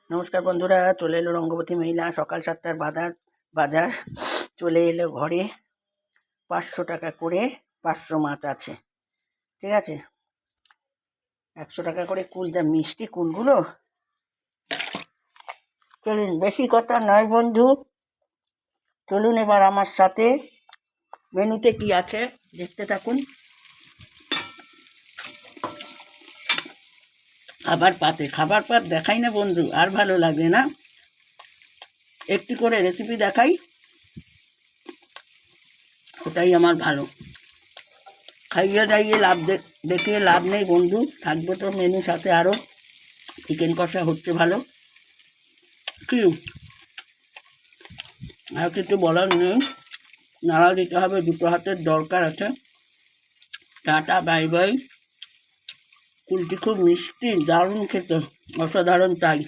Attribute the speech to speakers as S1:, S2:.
S1: নমস্কার বন্ধুরা, চলে এলো রঙ্গবতী মহিলা সকাল 7টার বাজার চলে এলো ঘরে। 500 টাকা করে 500 মাছ আছে, ঠিক আছে। 100 টাকা করে কুল, যা মিষ্টি কুলগুলো। চলুন, বেশি কথা নয় বন্ধু, চলুন এবার আমার সাথে মেনুতে কি আছে দেখতে থাকুন। খাবার পাত দেখাই না বন্ধু, আর ভালো লাগে না। একটি করে রেসিপি দেখাই, ওটাই আমার ভালো। খাইয়ে দাইয়ে দেখিয়ে লাভ নেই বন্ধু, থাকবে তো মেনু সাথে আরও চিকেন কষা হচ্ছে ভালো। কি আর কিছু বলার নেই, নাড়া দিতে হবে, দুটো হাতের দরকার আছে। Tata, bye bye. কুলটি খুব মিষ্টি, দারুণ খেতে, অসাধারণ তাই।